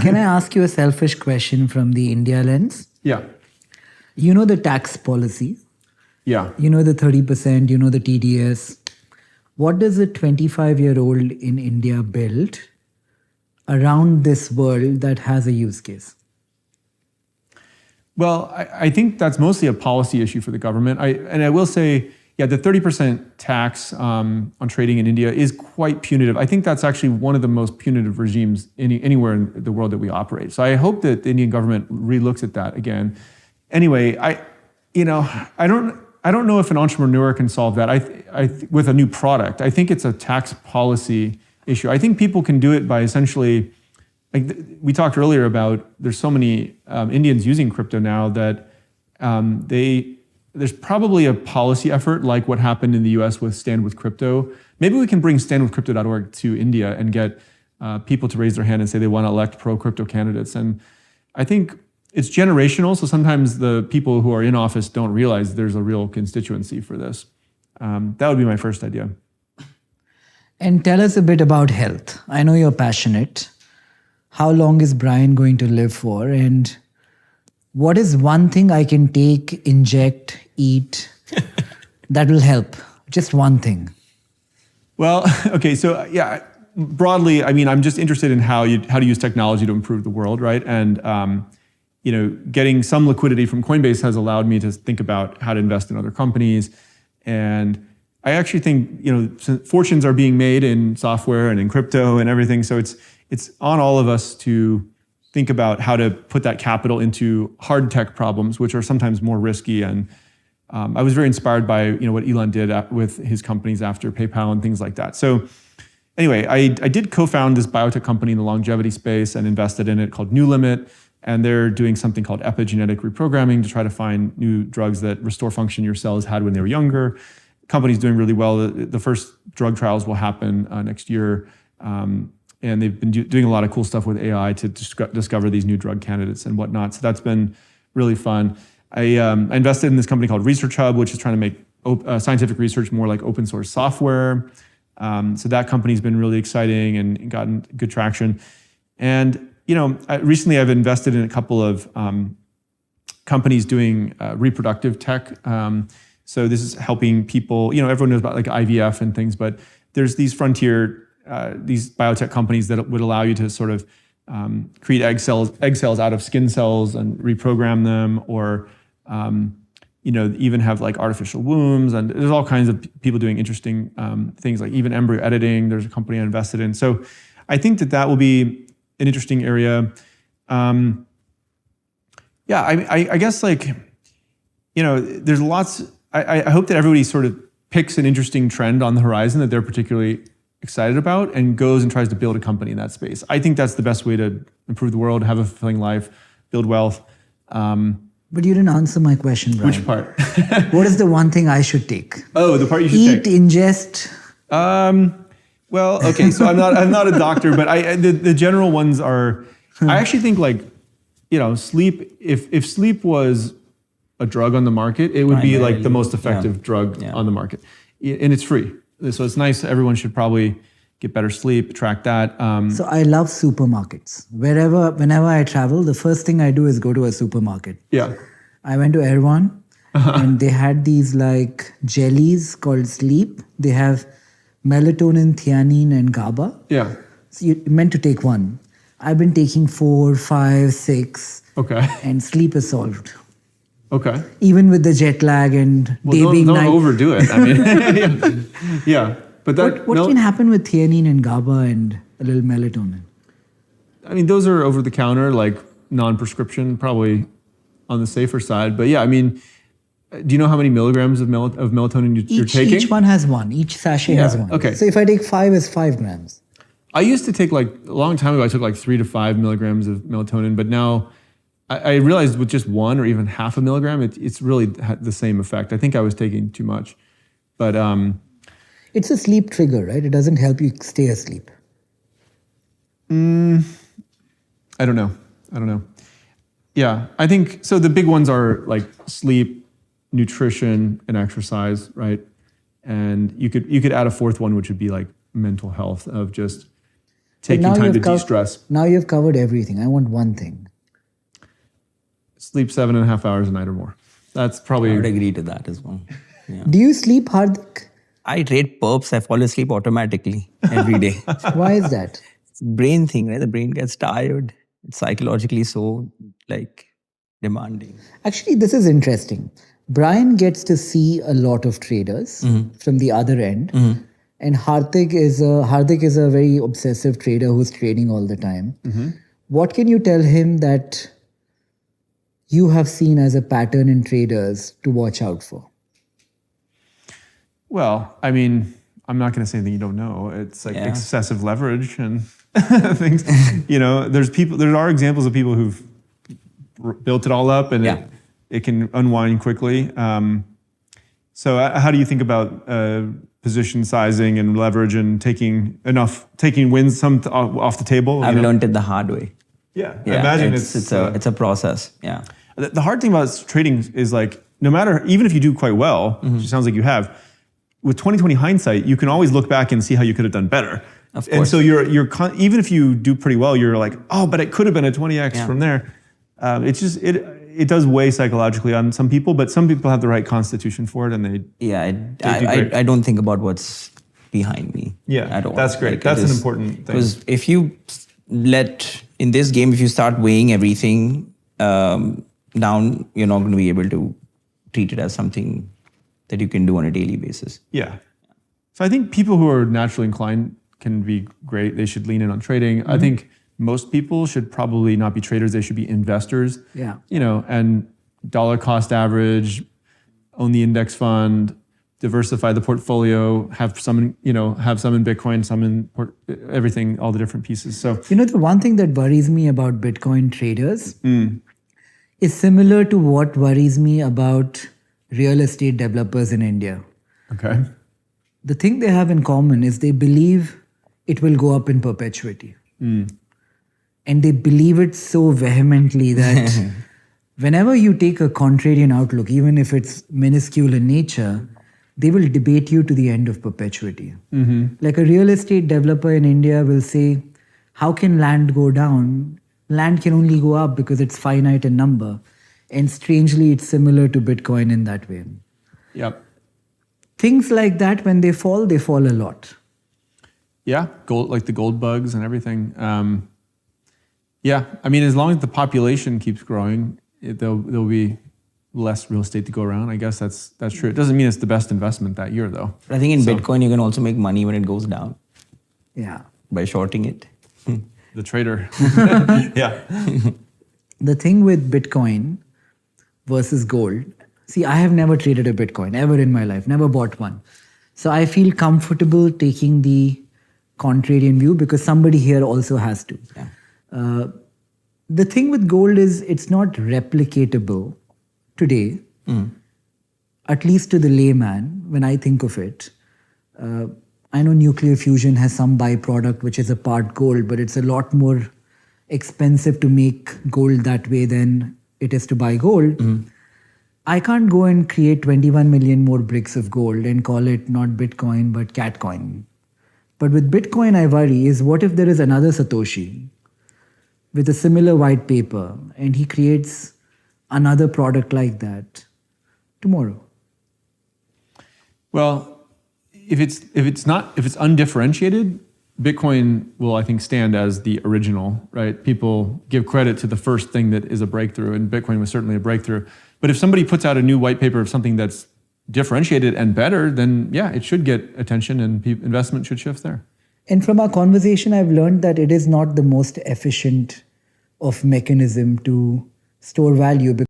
Can I ask you a selfish question from the India lens? Yeah. You know the tax policy. Yeah. You know the 30%, you know the TDS. What does a 25-year-old in India build around this world that has a use case? Well, I think that's mostly a policy issue for the government. I will say, yeah, the 30% tax on trading in India is quite punitive. I think that's actually one of the most punitive regimes anywhere in the world that we operate. So I hope that the Indian government relooks at that again. Anyway, I don't know if an entrepreneur can solve that with a new product. I think it's a tax policy issue. I think people can do it by essentially, like we talked earlier about, there's so many Indians using crypto now that there's probably a policy effort like what happened in the US with Stand With Crypto. Maybe we can bring standwithcrypto.org to India and get people to raise their hand and say they want to elect pro-crypto candidates. And I think it's generational, so sometimes the people who are in office don't realize there's a real constituency for this. That would be my first idea. And tell us a bit about health. I know you're passionate. How long is Brian going to live for? And what is one thing I can take, inject, eat that will help? Just one thing. Well, okay, so yeah, broadly, I mean, I'm just interested in how to use technology to improve the world, right? And getting some liquidity from Coinbase has allowed me to think about how to invest in other companies. And I actually think, fortunes are being made in software and in crypto and everything. So it's on all of us to think about how to put that capital into hard tech problems, which are sometimes more risky. And I was very inspired by what Elon did with his companies after PayPal and things like that. So anyway, I did co-found this biotech company in the longevity space and invested in it called New Limit. And they're doing something called epigenetic reprogramming to try to find new drugs that restore function your cells had when they were younger. Company's doing really well. The first drug trials will happen next year. And they've been doing a lot of cool stuff with AI to discover these new drug candidates and whatnot. So that's been really fun. I invested in this company called Research Hub, which is trying to make scientific research more like open source software. So that company's been really exciting and gotten good traction. And recently I've invested in a couple of companies doing reproductive tech. So this is helping people, everyone knows about like IVF and things, but there's these frontier, these biotech companies that would allow you to sort of create egg cells out of skin cells and reprogram them, or even have like artificial wombs. And there's all kinds of people doing interesting things, like even embryo editing. There's a company I invested in. So I think that will be an interesting area. I guess there's lots. I hope that everybody sort of picks an interesting trend on the horizon that they're particularly excited about and goes and tries to build a company in that space. I think that's the best way to improve the world, have a fulfilling life, build wealth. But you didn't answer my question, Brian. Which part? What is the one thing I should take? Oh, the part you should take. Eat, ingest. Well, okay, so I'm not a doctor, but the general ones are, I actually think sleep, if sleep was a drug on the market, it would be like the most effective drug on the market. And it's free. So it's nice. Everyone should probably get better sleep, track that. So I love supermarkets. Whenever I travel, the first thing I do is go to a supermarket. Yeah. I went to Erewhon and they had these like jellies called Sleep. They have melatonin, theanine, and GABA. Yeah. So you're meant to take one. I've been taking 4, 5, 6. Okay. And sleep is solved. Okay. Even with the jet lag and day being night. Don't overdo it. I mean, yeah. But what can happen with theanine and GABA and a little melatonin? I mean, those are over the counter, like non-prescription, probably on the safer side. But yeah, I mean, do you know how many milligrams of melatonin you're taking? Each one has one. Each sachet has one. Okay. So if I take 5, it's 5 grams. I used to take a long time ago, I took 3 to 5 milligrams of melatonin, but now I realized with just 1 or even half a milligram, it's really the same effect. I think I was taking too much, but it's a sleep trigger, right? It doesn't help you stay asleep. I don't know. Yeah, I think so. The big ones are like sleep, nutrition, and exercise, right? And you could add a fourth one, which would be like mental health, of just taking now time to you've de-stress. Now you've covered everything. I want one thing. Sleep 7.5 hours a night or more. That's I probably... would agree to that as well. Yeah. Do you sleep, Hardik? I trade perps. I fall asleep automatically every day. Why is that? It's a brain thing, right? The brain gets tired. It's psychologically so demanding. Actually, this is interesting. Brian gets to see a lot of traders from the other end. And Hardik is a very obsessive trader who's trading all the time. What can you tell him that you have seen as a pattern in traders to watch out for? Well, I mean, I'm not going to say anything you don't know. It's like excessive leverage and things. There are examples of people who've built it all up and it can unwind quickly. So how do you think about position sizing and leverage and taking wins some off the table? I've learned it the hard way. Yeah, I imagine it's a process. Yeah. The hard thing about trading is no matter, even if you do quite well, which it sounds like you have, with 2020 hindsight, you can always look back and see how you could have done better. Of course. And so even if you do pretty well, you're like, oh, but it could have been a 20x from there. It does weigh psychologically on some people, but some people have the right constitution for it, and they I don't think about what's behind me. Yeah, at all. That's great. That's an important thing. Because if you in this game, if you start weighing everything down, you're not going to be able to treat it as something that you can do on a daily basis. Yeah. So I think people who are naturally inclined can be great. They should lean in on trading. I think most people should probably not be traders. They should be investors. Yeah. And dollar cost average, own the index fund, diversify the portfolio, have some in Bitcoin, some in everything, all the different pieces. So the one thing that worries me about Bitcoin traders is similar to what worries me about real estate developers in India. Okay. The thing they have in common is they believe it will go up in perpetuity. And they believe it so vehemently that whenever you take a contrarian outlook, even if it's minuscule in nature, they will debate you to the end of perpetuity. Like a real estate developer in India will say, how can land go down? Land can only go up because it's finite in number. And strangely, it's similar to Bitcoin in that way. Yep. Things like that, when they fall a lot. Yeah, gold, like the gold bugs and everything. I mean, as long as the population keeps growing, there'll be less real estate to go around. I guess that's true. It doesn't mean it's the best investment that year, though. But I think in Bitcoin, you can also make money when it goes down. Yeah. By shorting it. The trader. Yeah. The thing with Bitcoin versus gold, see, I have never traded a Bitcoin ever in my life, never bought one. So I feel comfortable taking the contrarian view because somebody here also has to. Yeah. The thing with gold is it's not replicatable today, at least to the layman, when I think of it. I know nuclear fusion has some byproduct which is a part gold, but it's a lot more expensive to make gold that way than it is to buy gold. I can't go and create 21 million more bricks of gold and call it not Bitcoin but Catcoin. But with Bitcoin, I worry is what if there is another Satoshi with a similar white paper and he creates another product like that tomorrow? Well, if it's undifferentiated, Bitcoin will, I think, stand as the original, right? People give credit to the first thing that is a breakthrough, and Bitcoin was certainly a breakthrough. But if somebody puts out a new white paper of something that's differentiated and better, then yeah, it should get attention and investment should shift there. And from our conversation, I've learned that it is not the most efficient of mechanism to store value.